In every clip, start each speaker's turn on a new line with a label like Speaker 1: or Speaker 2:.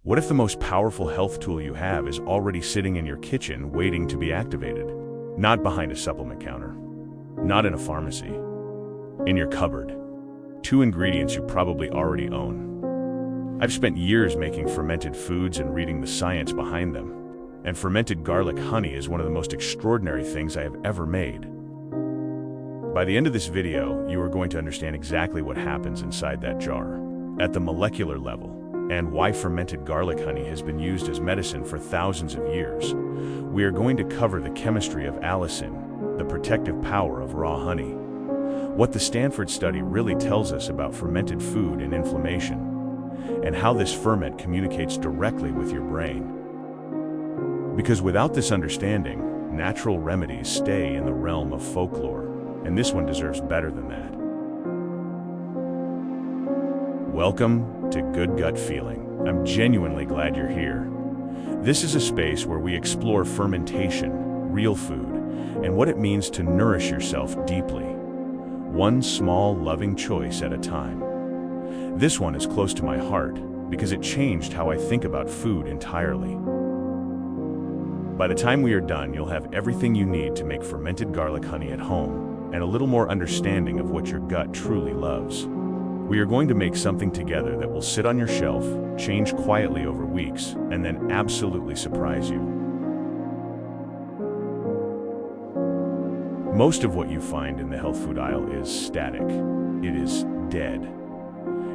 Speaker 1: What if the most powerful health tool you have is already sitting in your kitchen waiting to be activated? Not behind a supplement counter, not in a pharmacy, in your cupboard. Two ingredients you probably already own. I've spent years making fermented foods and reading the science behind them. And fermented garlic honey is one of the most extraordinary things I have ever made. By the end of this video, you are going to understand exactly what happens inside that jar, at the molecular level, and why fermented garlic honey has been used as medicine for thousands of years. We are going to cover the chemistry of allicin, the protective power of raw honey, what the Stanford study really tells us about fermented food and inflammation, and how this ferment communicates directly with your brain. Because without this understanding, natural remedies stay in the realm of folklore, and this one deserves better than that. Welcome to Good Gut Feeling. I'm genuinely glad you're here. This is a space where we explore fermentation, real food, and what it means to nourish yourself deeply, one small, loving choice at a time. This one is close to my heart because it changed how I think about food entirely. By the time we are done, you'll have everything you need to make fermented garlic honey at home and a little more understanding of what your gut truly loves. We are going to make something together that will sit on your shelf, change quietly over weeks, and then absolutely surprise you. Most of what you find in the health food aisle is static. It is dead.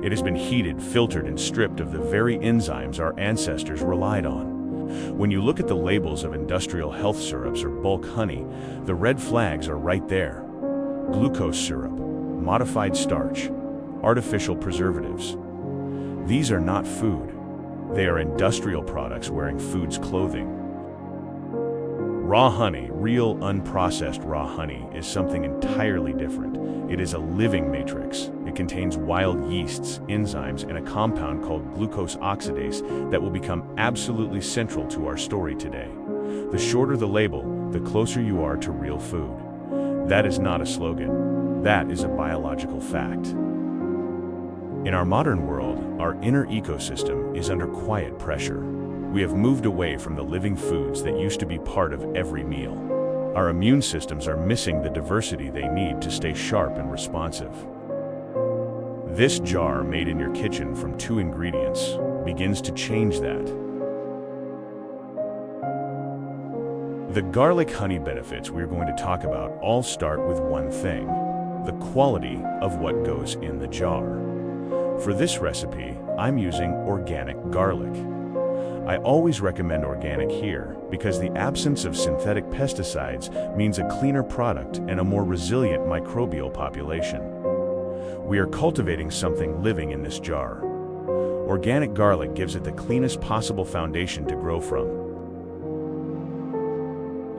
Speaker 1: It has been heated, filtered, and stripped of the very enzymes our ancestors relied on. When you look at the labels of industrial health syrups or bulk honey, the red flags are right there. Glucose syrup, modified starch, artificial preservatives. These are not food. They are industrial products wearing food's clothing. Raw honey, real unprocessed raw honey, is something entirely different. It is a living matrix. It contains wild yeasts, enzymes, and a compound called glucose oxidase that will become absolutely central to our story today. The shorter the label, the closer you are to real food. That is not a slogan. That is a biological fact. In our modern world, our inner ecosystem is under quiet pressure. We have moved away from the living foods that used to be part of every meal. Our immune systems are missing the diversity they need to stay sharp and responsive. This jar made in your kitchen from two ingredients begins to change that. The garlic honey benefits we're going to talk about all start with one thing: the quality of what goes in the jar. For this recipe, I'm using organic garlic. I always recommend organic here because the absence of synthetic pesticides means a cleaner product and a more resilient microbial population. We are cultivating something living in this jar. Organic garlic gives it the cleanest possible foundation to grow from.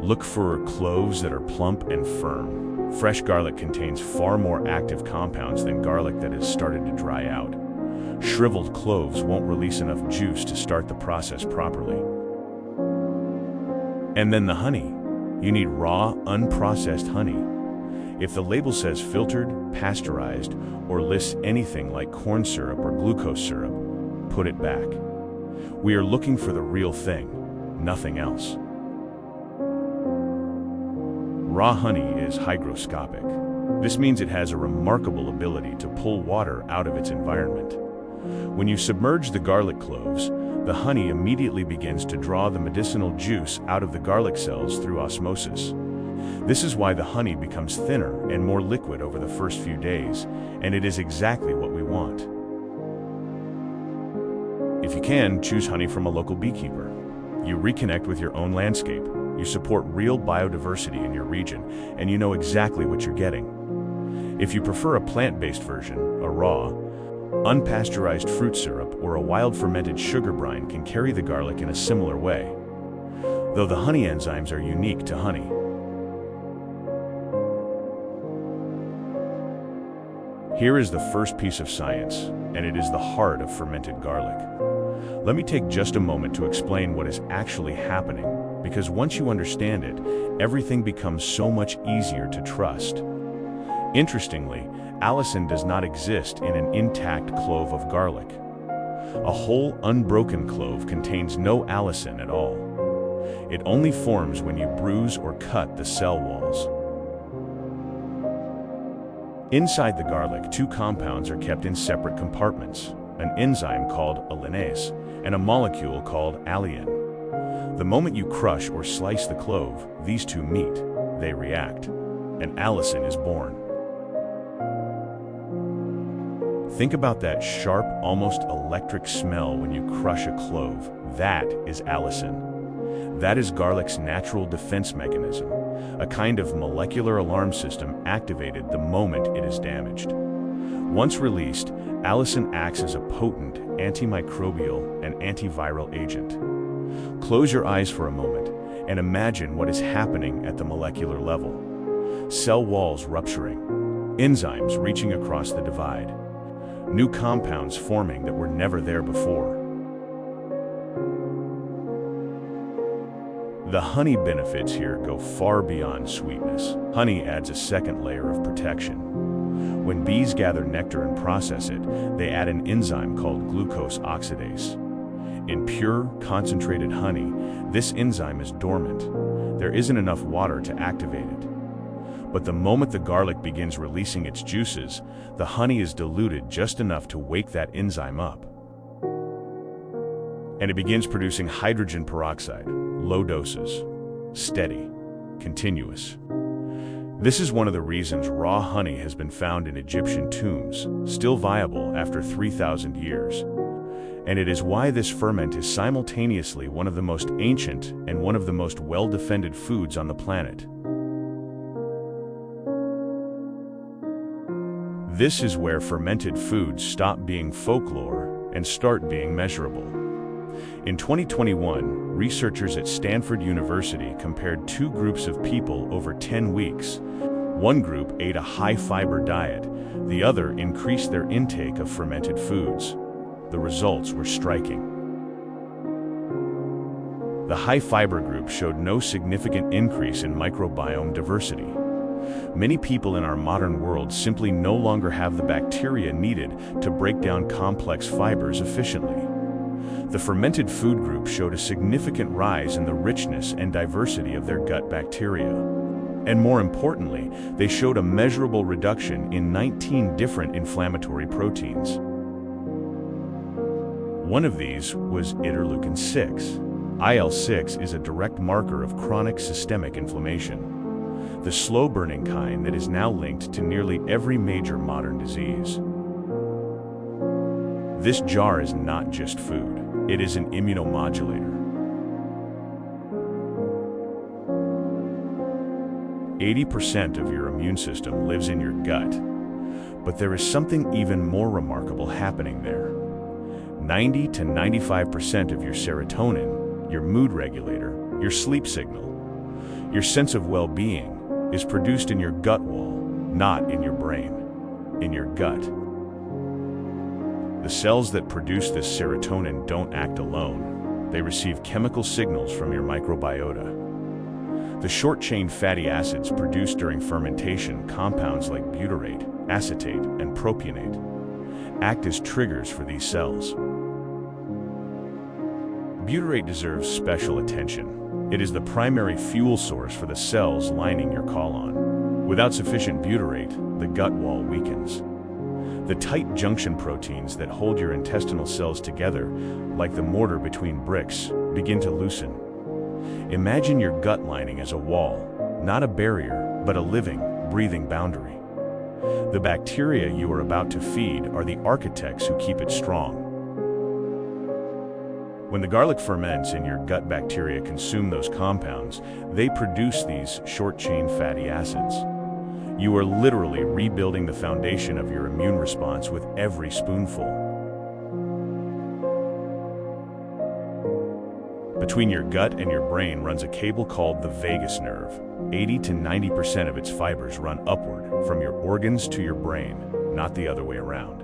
Speaker 1: Look for cloves that are plump and firm. Fresh garlic contains far more active compounds than garlic that has started to dry out. Shriveled cloves won't release enough juice to start the process properly. And then the honey. You need raw, unprocessed honey. If the label says filtered, pasteurized, or lists anything like corn syrup or glucose syrup, put it back. We are looking for the real thing, nothing else. Raw honey is hygroscopic. This means it has a remarkable ability to pull water out of its environment. When you submerge the garlic cloves, the honey immediately begins to draw the medicinal juice out of the garlic cells through osmosis. This is why the honey becomes thinner and more liquid over the first few days, and it is exactly what we want. If you can, choose honey from a local beekeeper. You reconnect with your own landscape, you support real biodiversity in your region, and you know exactly what you're getting. If you prefer a plant-based version, a raw, unpasteurized fruit syrup or a wild fermented sugar brine can carry the garlic in a similar way, though the honey enzymes are unique to honey. Here is the first piece of science, and it is the heart of fermented garlic. Let me take just a moment to explain what is actually happening, because once you understand it, everything becomes so much easier to trust. Interestingly, allicin does not exist in an intact clove of garlic. A whole, unbroken clove contains no allicin at all. It only forms when you bruise or cut the cell walls. Inside the garlic, two compounds are kept in separate compartments, an enzyme called allinase and a molecule called alliin. The moment you crush or slice the clove, these two meet, they react, and allicin is born. Think about that sharp, almost electric smell when you crush a clove. That is allicin. That is garlic's natural defense mechanism, a kind of molecular alarm system activated the moment it is damaged. Once released, allicin acts as a potent antimicrobial and antiviral agent. Close your eyes for a moment and imagine what is happening at the molecular level. Cell walls rupturing, enzymes reaching across the divide, new compounds forming that were never there before. The honey benefits here go far beyond sweetness. Honey adds a second layer of protection. When bees gather nectar and process it, they add an enzyme called glucose oxidase. In pure, concentrated honey, this enzyme is dormant. There isn't enough water to activate it. But the moment the garlic begins releasing its juices, the honey is diluted just enough to wake that enzyme up. And it begins producing hydrogen peroxide, low doses, steady, continuous. This is one of the reasons raw honey has been found in Egyptian tombs, still viable after 3,000 years. And it is why this ferment is simultaneously one of the most ancient and one of the most well-defended foods on the planet. This is where fermented foods stop being folklore and start being measurable. In 2021, researchers at Stanford University compared two groups of people over 10 weeks. One group ate a high-fiber diet, the other increased their intake of fermented foods. The results were striking. The high-fiber group showed no significant increase in microbiome diversity. Many people in our modern world simply no longer have the bacteria needed to break down complex fibers efficiently. The fermented food group showed a significant rise in the richness and diversity of their gut bacteria. And more importantly, they showed a measurable reduction in 19 different inflammatory proteins. One of these was interleukin-6. IL-6 is a direct marker of chronic systemic inflammation, the slow-burning kind that is now linked to nearly every major modern disease. This jar is not just food. It is an immunomodulator. 80% of your immune system lives in your gut, but there is something even more remarkable happening there. 90 to 95% of your serotonin, your mood regulator, your sleep signal, your sense of well-being is produced in your gut wall, not in your brain, in your gut. The cells that produce this serotonin don't act alone. They receive chemical signals from your microbiota. The short-chain fatty acids produced during fermentation, compounds like butyrate, acetate, and propionate, act as triggers for these cells. Butyrate deserves special attention. It is the primary fuel source for the cells lining your colon. Without sufficient butyrate, the gut wall weakens. The tight junction proteins that hold your intestinal cells together, like the mortar between bricks, begin to loosen. Imagine your gut lining as a wall, not a barrier, but a living, breathing boundary. The bacteria you are about to feed are the architects who keep it strong. When the garlic ferments and your gut bacteria consume those compounds, they produce these short-chain fatty acids. You are literally rebuilding the foundation of your immune response with every spoonful. Between your gut and your brain runs a cable called the vagus nerve. 80 to 90% of its fibers run upward from your organs to your brain, not the other way around.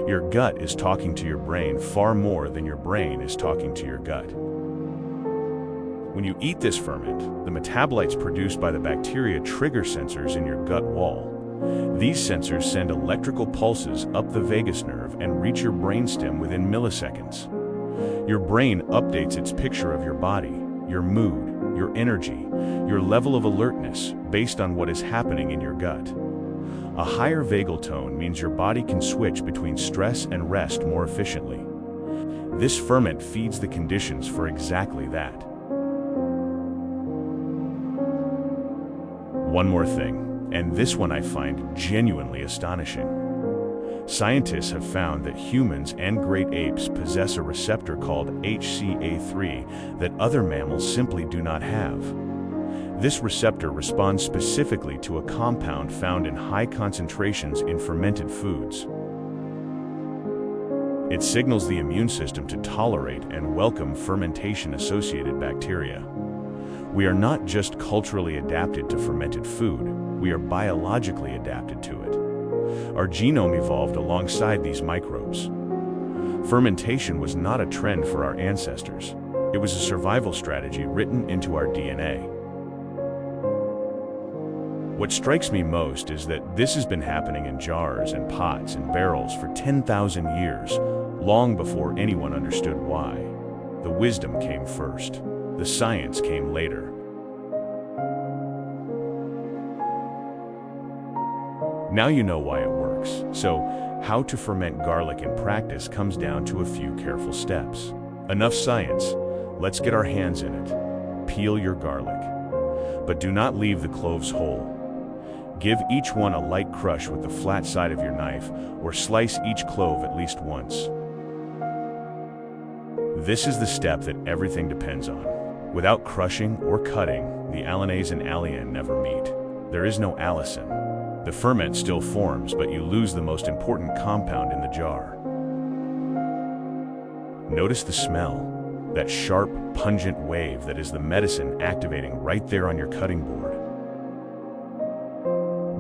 Speaker 1: Your gut is talking to your brain far more than your brain is talking to your gut. When you eat this ferment, the metabolites produced by the bacteria trigger sensors in your gut wall. These sensors send electrical pulses up the vagus nerve and reach your brainstem within milliseconds. Your brain updates its picture of your body, your mood, your energy, your level of alertness based on what is happening in your gut. A higher vagal tone means your body can switch between stress and rest more efficiently. This ferment feeds the conditions for exactly that. One more thing, and this one I find genuinely astonishing. Scientists have found that humans and great apes possess a receptor called HCA3 that other mammals simply do not have. This receptor responds specifically to a compound found in high concentrations in fermented foods. It signals the immune system to tolerate and welcome fermentation-associated bacteria. We are not just culturally adapted to fermented food, we are biologically adapted to it. Our genome evolved alongside these microbes. Fermentation was not a trend for our ancestors. It was a survival strategy written into our DNA. What strikes me most is that this has been happening in jars and pots and barrels for 10,000 years, long before anyone understood why. The wisdom came first. The science came later. Now you know why it works. So, how to ferment garlic in practice comes down to a few careful steps. Enough science. Let's get our hands in it. Peel your garlic. But do not leave the cloves whole. Give each one a light crush with the flat side of your knife, or slice each clove at least once. This is the step that everything depends on. Without crushing or cutting, the allanase and alliin never meet. There is no allicin. The ferment still forms, but you lose the most important compound in the jar. Notice the smell, that sharp, pungent wave that is the medicine activating right there on your cutting board.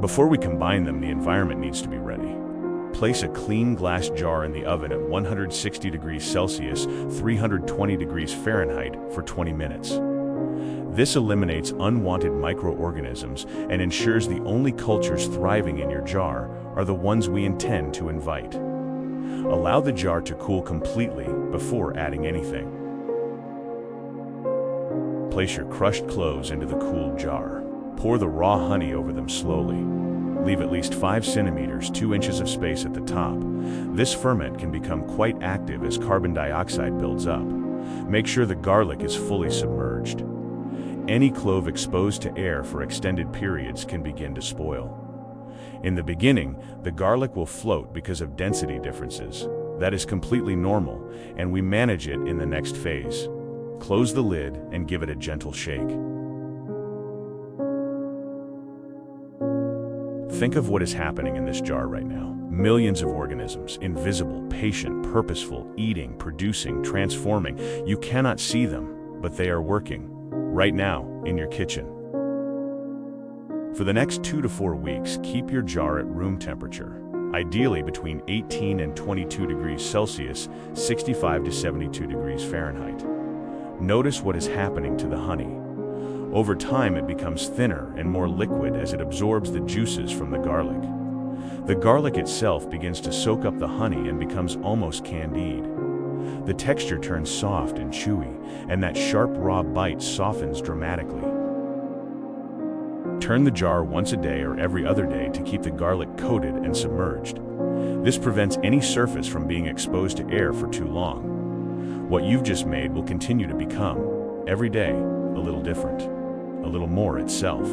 Speaker 1: Before we combine them, the environment needs to be ready. Place a clean glass jar in the oven at 160 degrees Celsius, 320 degrees Fahrenheit for 20 minutes. This eliminates unwanted microorganisms and ensures the only cultures thriving in your jar are the ones we intend to invite. Allow the jar to cool completely before adding anything. Place your crushed cloves into the cooled jar. Pour the raw honey over them slowly. Leave at least 5 centimeters, 2 inches of space at the top. This ferment can become quite active as carbon dioxide builds up. Make sure the garlic is fully submerged. Any clove exposed to air for extended periods can begin to spoil. In the beginning, the garlic will float because of density differences. That is completely normal, and we manage it in the next phase. Close the lid and give it a gentle shake. Think of what is happening in this jar right now. Millions of organisms, invisible, patient, purposeful, eating, producing, transforming. You cannot see them, but they are working. Right now, in your kitchen. For the next 2 to 4 weeks, keep your jar at room temperature, ideally between 18 and 22 degrees Celsius, 65 to 72 degrees Fahrenheit. Notice what is happening to the honey. Over time, it becomes thinner and more liquid as it absorbs the juices from the garlic. The garlic itself begins to soak up the honey and becomes almost candied. The texture turns soft and chewy, and that sharp raw bite softens dramatically. Turn the jar once a day or every other day to keep the garlic coated and submerged. This prevents any surface from being exposed to air for too long. What you've just made will continue to become, every day, a little different, a little more itself.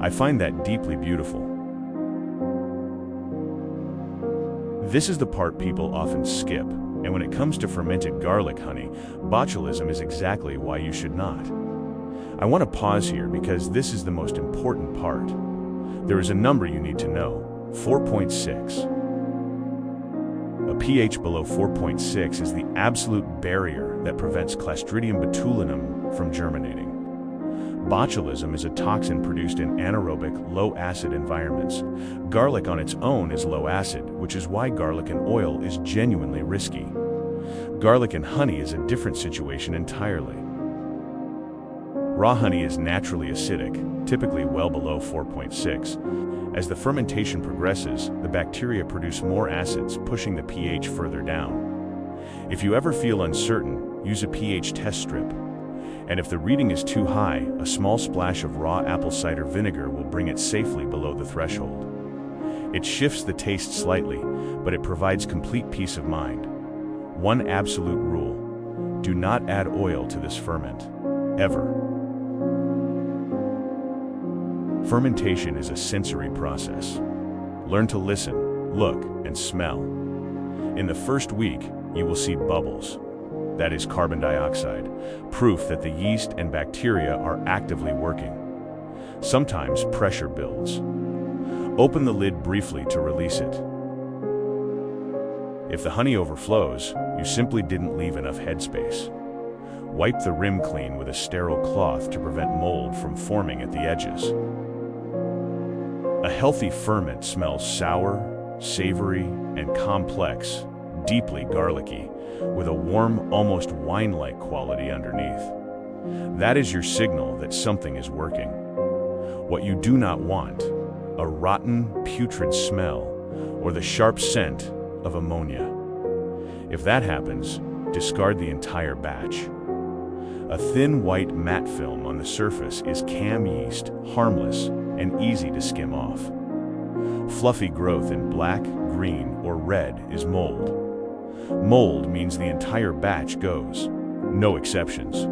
Speaker 1: I find that deeply beautiful. This is the part people often skip, and when it comes to fermented garlic honey, botulism is exactly why you should not. I want to pause here because this is the most important part. There is a number you need to know, 4.6. A pH below 4.6 is the absolute barrier that prevents Clostridium botulinum from germinating. Botulism is a toxin produced in anaerobic, low-acid environments. Garlic on its own is low acid, which is why garlic and oil is genuinely risky. Garlic and honey is a different situation entirely. Raw honey is naturally acidic, typically well below 4.6. As the fermentation progresses, the bacteria produce more acids, pushing the pH further down. If you ever feel uncertain, use a pH test strip. And if the reading is too high, a small splash of raw apple cider vinegar will bring it safely below the threshold. It shifts the taste slightly, but it provides complete peace of mind. One absolute rule: do not add oil to this ferment, ever. Fermentation is a sensory process. Learn to listen, look, and smell. In the first week, you will see bubbles. That is carbon dioxide, proof that the yeast and bacteria are actively working. Sometimes pressure builds. Open the lid briefly to release it. If the honey overflows, you simply didn't leave enough headspace. Wipe the rim clean with a sterile cloth to prevent mold from forming at the edges. A healthy ferment smells sour, savory, and complex, deeply garlicky, with a warm, almost wine-like quality underneath. That is your signal that something is working. What you do not want: a rotten, putrid smell, or the sharp scent of ammonia. If that happens, discard the entire batch. A thin white matte film on the surface is CAM yeast, harmless and easy to skim off. Fluffy growth in black, green, or red is mold. Mold means the entire batch goes, no exceptions.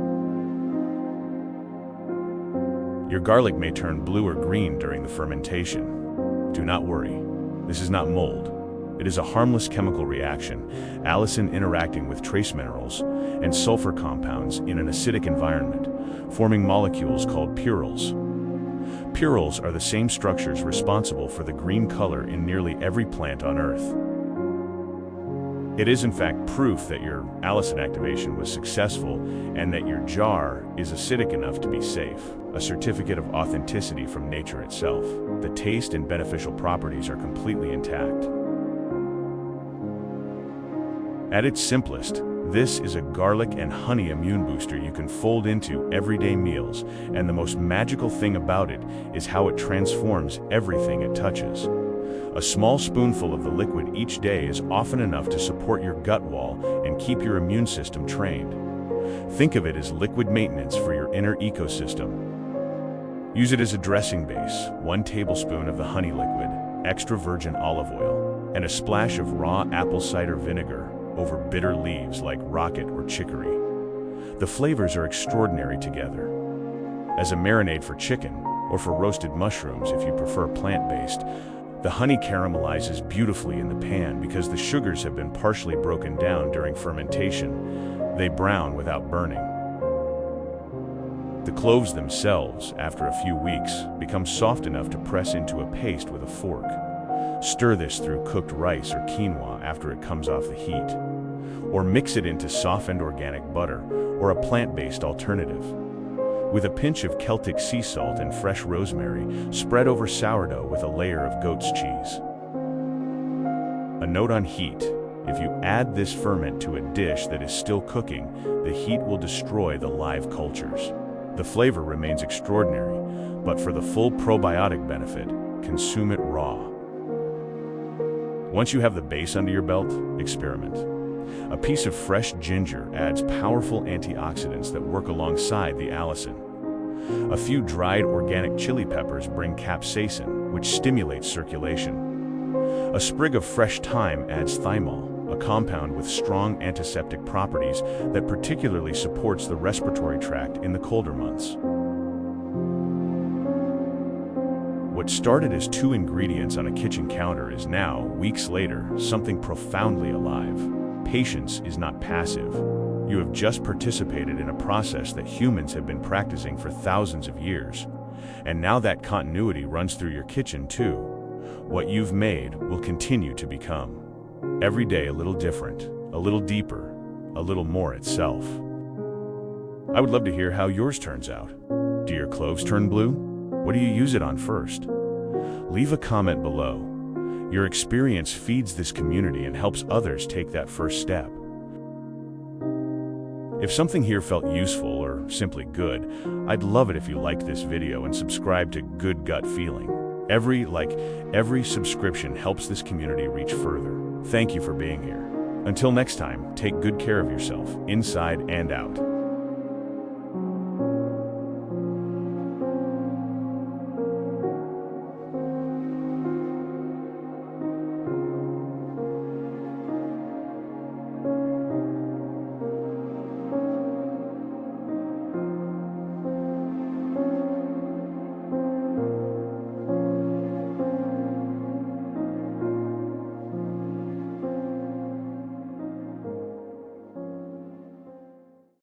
Speaker 1: Your garlic may turn blue or green during the fermentation. Do not worry, this is not mold. It is a harmless chemical reaction, allicin interacting with trace minerals and sulfur compounds in an acidic environment, forming molecules called purels. Purels are the same structures responsible for the green color in nearly every plant on Earth. It is in fact proof that your allicin activation was successful and that your jar is acidic enough to be safe, a certificate of authenticity from nature itself. The taste and beneficial properties are completely intact. At its simplest, this is a garlic and honey immune booster you can fold into everyday meals, and the most magical thing about it is how it transforms everything it touches. A small spoonful of the liquid each day is often enough to support your gut wall and keep your immune system trained. Think of it as liquid maintenance for your inner ecosystem. Use it as a dressing base: 1 tablespoon of the honey liquid, extra virgin olive oil, and a splash of raw apple cider vinegar over bitter leaves like rocket or chicory. The flavors are extraordinary together. As a marinade for chicken, or for roasted mushrooms if you prefer plant-based, the honey caramelizes beautifully in the pan because the sugars have been partially broken down during fermentation. They brown without burning. The cloves themselves, after a few weeks, become soft enough to press into a paste with a fork. Stir this through cooked rice or quinoa after it comes off the heat. Or mix it into softened organic butter or a plant-based alternative. With a pinch of Celtic sea salt and fresh rosemary, spread over sourdough with a layer of goat's cheese. A note on heat: if you add this ferment to a dish that is still cooking, the heat will destroy the live cultures. The flavor remains extraordinary, but for the full probiotic benefit, consume it raw. Once you have the base under your belt, experiment. A piece of fresh ginger adds powerful antioxidants that work alongside the allicin. A few dried organic chili peppers bring capsaicin, which stimulates circulation. A sprig of fresh thyme adds thymol, a compound with strong antiseptic properties that particularly supports the respiratory tract in the colder months. What started as 2 ingredients on a kitchen counter is now, weeks later, something profoundly alive. Patience is not passive. You have just participated in a process that humans have been practicing for thousands of years. And now that continuity runs through your kitchen too. What you've made will continue to become. Every day a little different, a little deeper, a little more itself. I would love to hear how yours turns out. Do your cloves turn blue? What do you use it on first? Leave a comment below. Your experience feeds this community and helps others take that first step. If something here felt useful or or simply good, I'd love it if you liked this video and subscribe to Good Gut Feeling. Every subscription helps this community reach further. Thank you for being here. Until next time, take good care of yourself, inside and out.